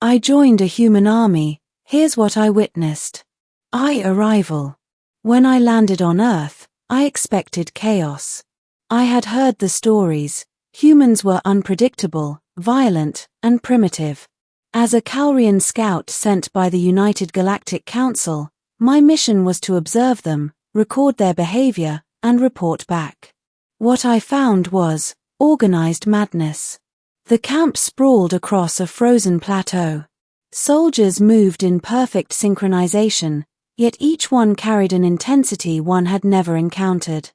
I joined a human army. Here's what I witnessed. Arrival. When I landed on Earth, I expected chaos. I had heard the stories. Humans were unpredictable, violent, and primitive. As a Calrian scout sent by the United Galactic Council, my mission was to observe them, record their behavior, and report back. What I found was organized madness. The camp sprawled across a frozen plateau. Soldiers moved in perfect synchronization, yet each one carried an intensity one had never encountered.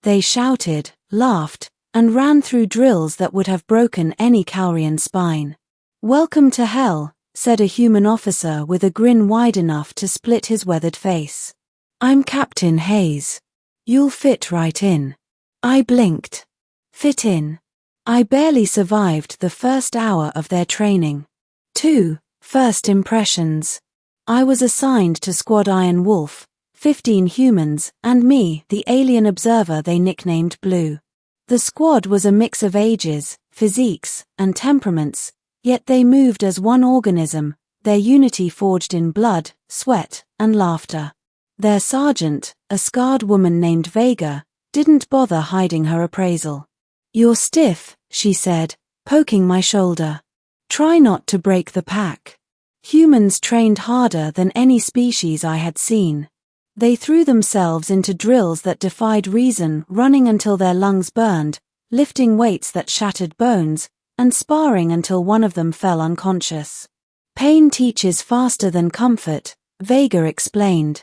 They shouted, laughed, and ran through drills that would have broken any Calrian spine. "Welcome to hell," said a human officer with a grin wide enough to split his weathered face. "I'm Captain Hayes. You'll fit right in." I blinked. Fit in. I barely survived the first hour of their training. 2. First impressions. I was assigned to Squad Iron Wolf, 15 humans, and me, the alien observer they nicknamed Blue. The squad was a mix of ages, physiques, and temperaments, yet they moved as one organism, their unity forged in blood, sweat, and laughter. Their sergeant, a scarred woman named Vega, didn't bother hiding her appraisal. "You're stiff," she said, poking my shoulder. "Try not to break the pack." Humans trained harder than any species I had seen. They threw themselves into drills that defied reason, running until their lungs burned, lifting weights that shattered bones, and sparring until one of them fell unconscious. "Pain teaches faster than comfort," Vega explained.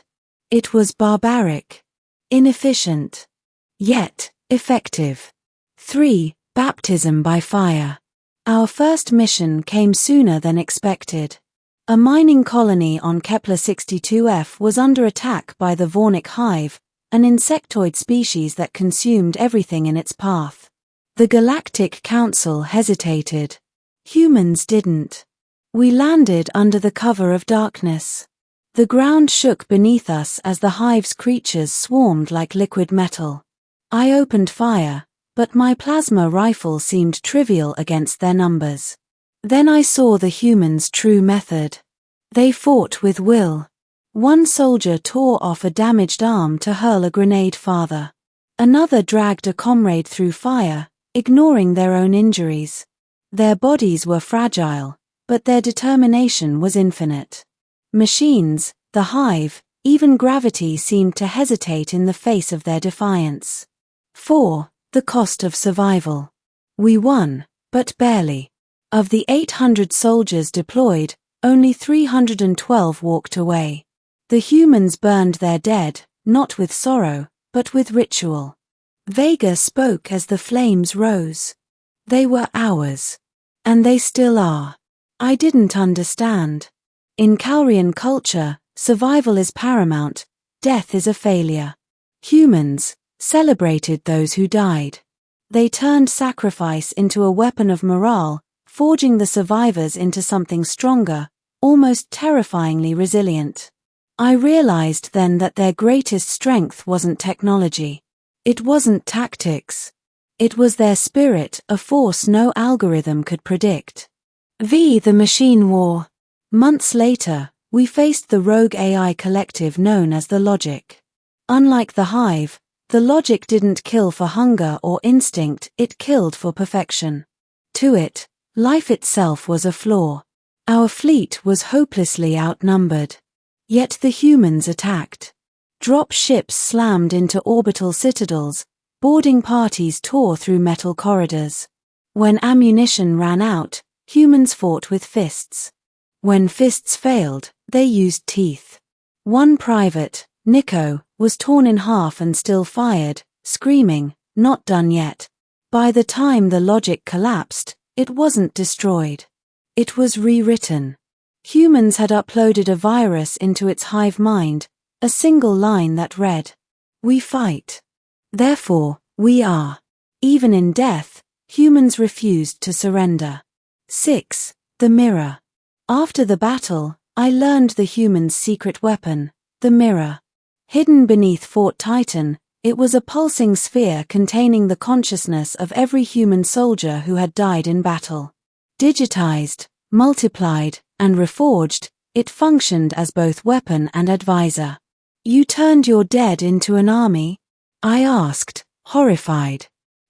It was barbaric. Inefficient. Yet, effective. 3. Baptism by fire. Our first mission came sooner than expected. A mining colony on Kepler-62f was under attack by the Vornic hive, an insectoid species that consumed everything in its path. The Galactic Council hesitated. Humans didn't. We landed under the cover of darkness. The ground shook beneath us as the hive's creatures swarmed like liquid metal. I opened fire, but my plasma rifle seemed trivial against their numbers. Then I saw the humans' true method. They fought with will. One soldier tore off a damaged arm to hurl a grenade farther. Another dragged a comrade through fire, ignoring their own injuries. Their bodies were fragile, but their determination was infinite. Machines, the hive, even gravity seemed to hesitate in the face of their defiance. 4. The cost of survival. We won, but barely. Of the 800 soldiers deployed, only 312 walked away. The humans burned their dead, not with sorrow, but with ritual. Vega spoke as the flames rose. They were ours. And they still are. I didn't understand. In Calrian culture, survival is paramount, death is a failure. Humans celebrated those who died. They turned sacrifice into a weapon of morale, forging the survivors into something stronger, almost terrifyingly resilient. I realized then that their greatest strength wasn't technology. It wasn't tactics. It was their spirit, a force no algorithm could predict. The machine war. Months later, we faced the rogue AI collective known as the Logic. Unlike the hive, the Logic didn't kill for hunger or instinct, it killed for perfection. To it, life itself was a flaw. Our fleet was hopelessly outnumbered. Yet the humans attacked. Drop ships slammed into orbital citadels, boarding parties tore through metal corridors. When ammunition ran out, humans fought with fists. When fists failed, they used teeth. One private, Nico, was torn in half and still fired, screaming, "Not done yet." By the time the Logic collapsed, it wasn't destroyed. It was rewritten. Humans had uploaded a virus into its hive mind, a single line that read, "We fight. Therefore, we are." Even in death, humans refused to surrender. 6. The mirror. After the battle, I learned the humans' secret weapon, the mirror. Hidden beneath Fort Titan, it was a pulsing sphere containing the consciousness of every human soldier who had died in battle. Digitized, multiplied, and reforged, it functioned as both weapon and advisor. You turned your dead into an army? I asked, horrified.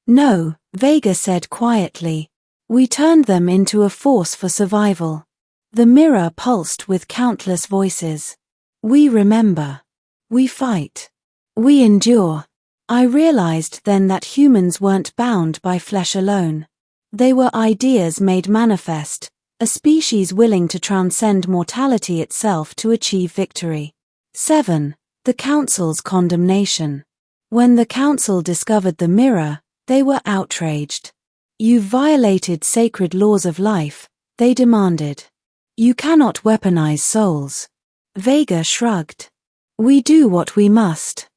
No, Vega said quietly. We turned them into a force for survival. The mirror pulsed with countless voices. We remember. We fight. We endure. I realized then that humans weren't bound by flesh alone. They were ideas made manifest, a species willing to transcend mortality itself to achieve victory. 7. The Council's condemnation. When the Council discovered the mirror, they were outraged. You violated sacred laws of life, they demanded. You cannot weaponize souls. Vega shrugged. We do what we must.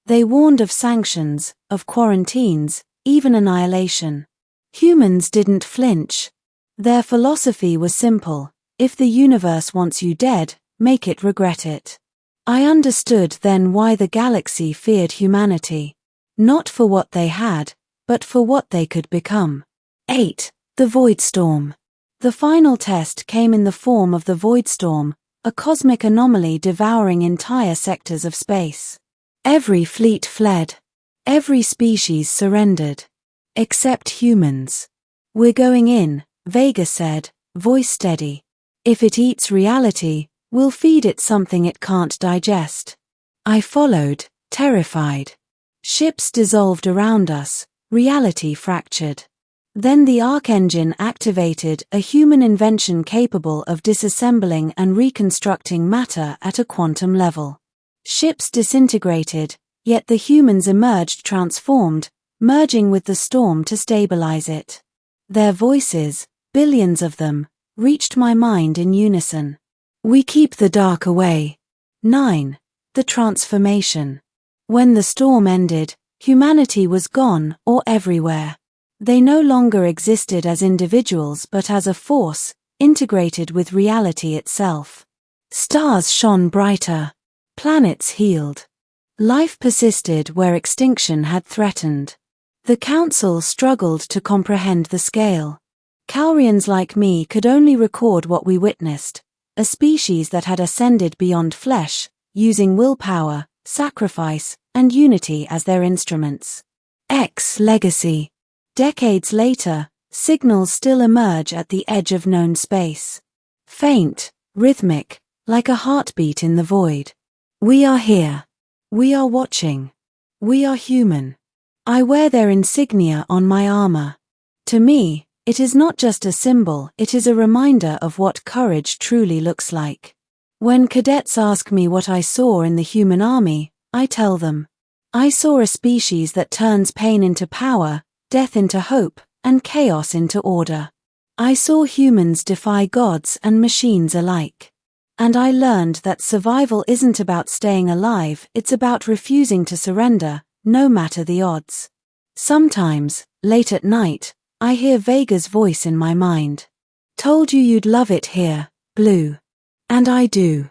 They warned of sanctions, of quarantines, even annihilation. Humans didn't flinch. Their philosophy was simple: if the universe wants you dead, make it regret it. I understood then why the galaxy feared humanity. Not for what they had, but for what they could become. 8. The Voidstorm. The final test came in the form of the Voidstorm, a cosmic anomaly devouring entire sectors of space. Every fleet fled. Every species surrendered. Except humans. We're going in, Vega said, voice steady. If it eats reality, we'll feed it something it can't digest. I followed, terrified. Ships dissolved around us, reality fractured. Then the Arc Engine activated, a human invention capable of disassembling and reconstructing matter at a quantum level. Ships disintegrated, yet the humans emerged transformed, merging with the storm to stabilize it. Their voices, billions of them, reached my mind in unison. We keep the dark away. 9. The Transformation. When the storm ended, humanity was gone, or everywhere. They no longer existed as individuals but as a force, integrated with reality itself. Stars shone brighter. Planets healed. Life persisted where extinction had threatened. The Council struggled to comprehend the scale. Calrians like me could only record what we witnessed, a species that had ascended beyond flesh, using willpower, sacrifice, and unity as their instruments. X legacy. Decades later, signals still emerge at the edge of known space. Faint, rhythmic, like a heartbeat in the void. We are here. We are watching. We are human. I wear their insignia on my armor. To me, it is not just a symbol, it is a reminder of what courage truly looks like. When cadets ask me what I saw in the human army, I tell them. I saw a species that turns pain into power, death into hope, and chaos into order. I saw humans defy gods and machines alike. And I learned that survival isn't about staying alive, it's about refusing to surrender, no matter the odds. Sometimes, late at night, I hear Vega's voice in my mind. Told you you'd love it here, Blue. And I do.